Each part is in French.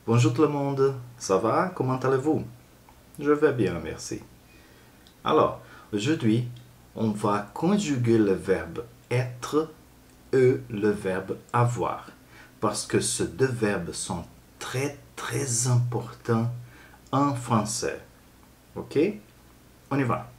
Bonjour tout le monde, ça va? Comment allez-vous? Je vais bien, merci. Alors, aujourd'hui, on va conjuguer le verbe être et le verbe avoir. Parce que ces deux verbes sont très importants en français. Ok? On y va.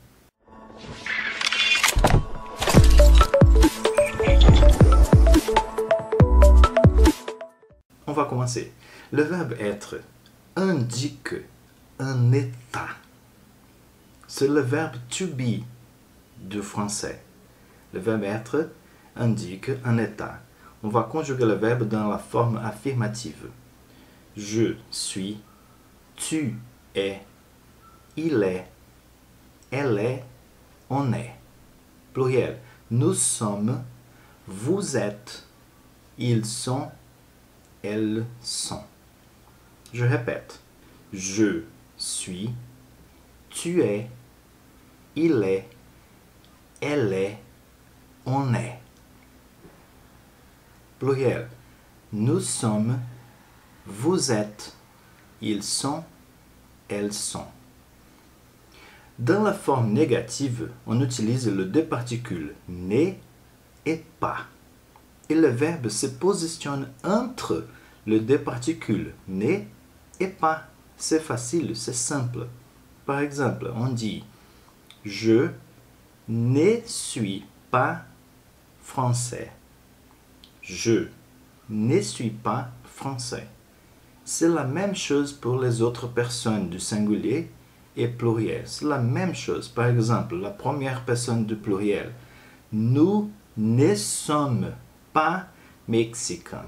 On va commencer. Le verbe être indique un état. C'est le verbe to be du français. Le verbe être indique un état. On va conjuguer le verbe dans la forme affirmative. Je suis, tu es, il est, elle est, on est. Pluriel. Nous sommes, vous êtes, ils sont, elles sont. Je répète. Je suis, tu es, il est, elle est, on est. Pluriel. Nous sommes, vous êtes, ils sont, elles sont. Dans la forme négative, on utilise le deux particules n'est et pas. Et le verbe se positionne entre les deux particules n'est et pas. C'est facile, c'est simple. Par exemple, on dit je ne suis pas français. Je ne suis pas français. C'est la même chose pour les autres personnes du singulier et pluriel. C'est la même chose. Par exemple, la première personne du pluriel. Nous ne sommes pas mexicains.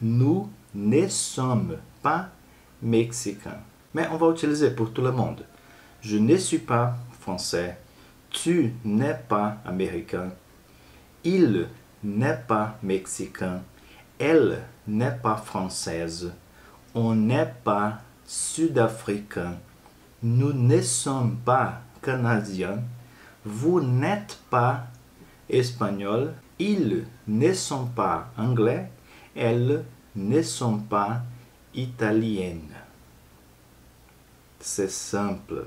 Nous ne sommes pas mexicains. Mais on va utiliser pour tout le monde. Je ne suis pas français. Tu n'es pas américain. Il n'est pas mexicain. Elle n'est pas française. On n'est pas sud-africain. Nous ne sommes pas canadiens. Vous n'êtes pas espagnol. Ils ne sont pas anglais. Elles ne sont pas italiennes. C'est simple.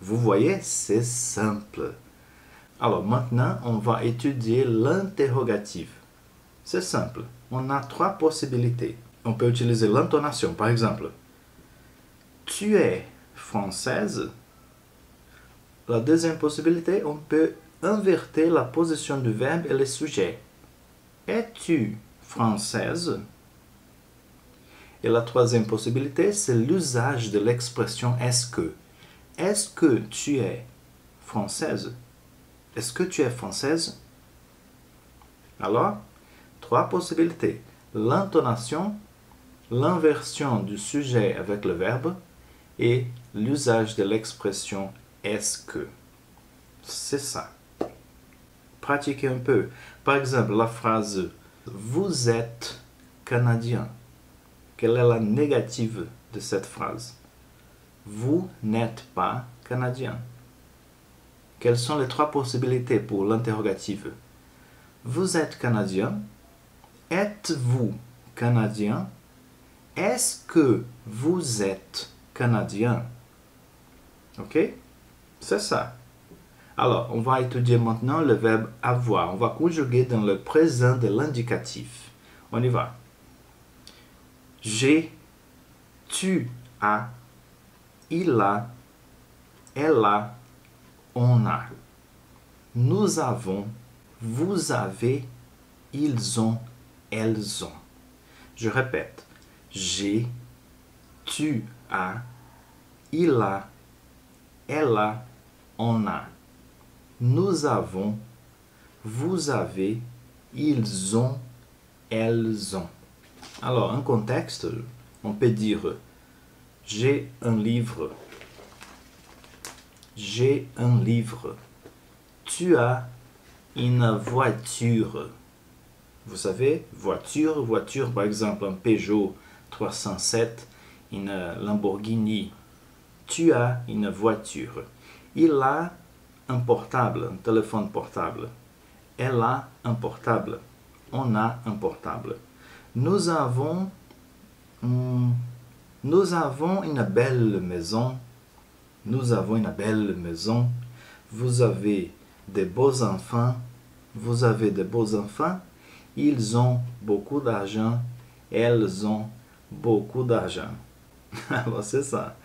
Vous voyez, c'est simple. Alors maintenant, on va étudier l'interrogatif. C'est simple. On a trois possibilités. On peut utiliser l'intonation, par exemple. Tu es française. La deuxième possibilité, on peut invertir la position du verbe et le sujet. Es-tu française? Et la troisième possibilité, c'est l'usage de l'expression est-ce que. Est-ce que tu es française? Est-ce que tu es française? Alors, trois possibilités. L'intonation, l'inversion du sujet avec le verbe et l'usage de l'expression est-ce que. C'est ça. Pratiquez un peu. Par exemple, la phrase vous êtes canadien. Quelle est la négative de cette phrase? Vous n'êtes pas canadien. Quelles sont les trois possibilités pour l'interrogative? Vous êtes canadien? Êtes-vous canadien? Est-ce que vous êtes canadien? Ok? C'est ça. Alors, on va étudier maintenant le verbe avoir. On va conjuguer dans le présent de l'indicatif. On y va. J'ai, tu as, il a, elle a, on a. Nous avons, vous avez, ils ont, elles ont. Je répète. J'ai, tu as, il a, elle a, on a. Nous avons, vous avez, ils ont, elles ont. Alors, en contexte, on peut dire j'ai un livre. J'ai un livre. Tu as une voiture. Vous savez, voiture, par exemple, un Peugeot 307, une Lamborghini. Tu as une voiture. Il a un portable, un téléphone portable. Elle a un portable. On a un portable. Nous avons Nous avons une belle maison. Nous avons une belle maison. Vous avez de beaux enfants. Vous avez de beaux enfants. Ils ont beaucoup d'argent. Elles ont beaucoup d'argent. Alors, c'est ça.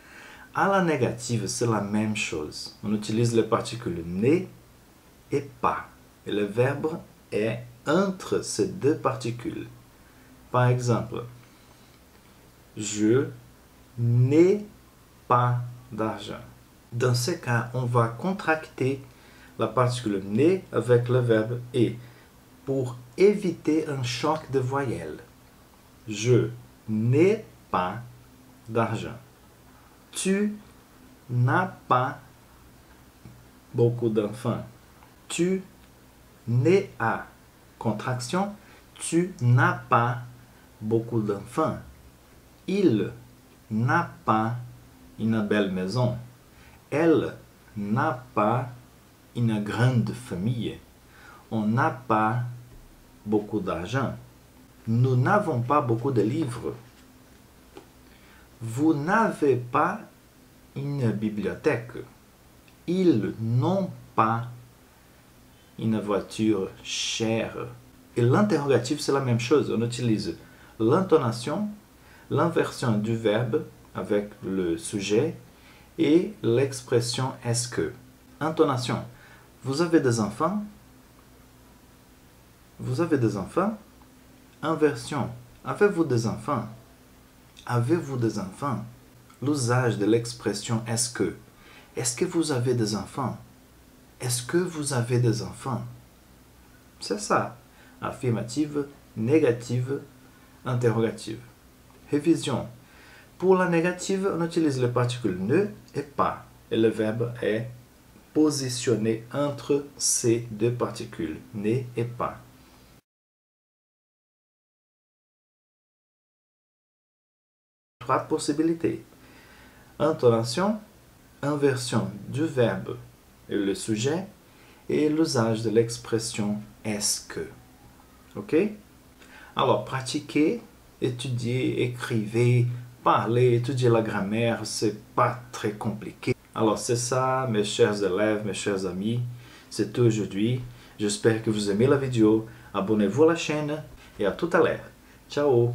À la négative, c'est la même chose. On utilise les particules ne et pas. Et le verbe est entre ces deux particules. Par exemple, je n'ai pas d'argent. Dans ce cas, on va contracter la particule ne avec le verbe et pour éviter un choc de voyelles. Je n'ai pas d'argent. Tu n'as pas beaucoup d'enfants. Tu n'es à contraction. Tu n'as pas beaucoup d'enfants. Il n'a pas une belle maison. Elle n'a pas une grande famille. On n'a pas beaucoup d'argent. Nous n'avons pas beaucoup de livres. Vous n'avez pas une bibliothèque. Ils n'ont pas une voiture chère. Et l'interrogatif, c'est la même chose. On utilise l'intonation, l'inversion du verbe avec le sujet et l'expression est-ce que. Intonation. Vous avez des enfants? Vous avez des enfants? Inversion. Avez-vous des enfants? Avez-vous des enfants? L'usage de l'expression est-ce que. Est-ce que vous avez des enfants? Est-ce que vous avez des enfants? C'est ça. Affirmative, négative, interrogative. Révision. Pour la négative, on utilise les particules ne et pas. Et le verbe est positionné entre ces deux particules, ne et pas. Trois possibilités. Intonation, inversion du verbe et le sujet et l'usage de l'expression est-ce que. Ok? Alors, pratiquez, étudiez, écrivez, parlez, étudiez la grammaire, c'est pas très compliqué. Alors, c'est ça, mes chers élèves, mes chers amis, c'est tout aujourd'hui. J'espère que vous aimez la vidéo. Abonnez-vous à la chaîne et à tout à l'heure. Ciao!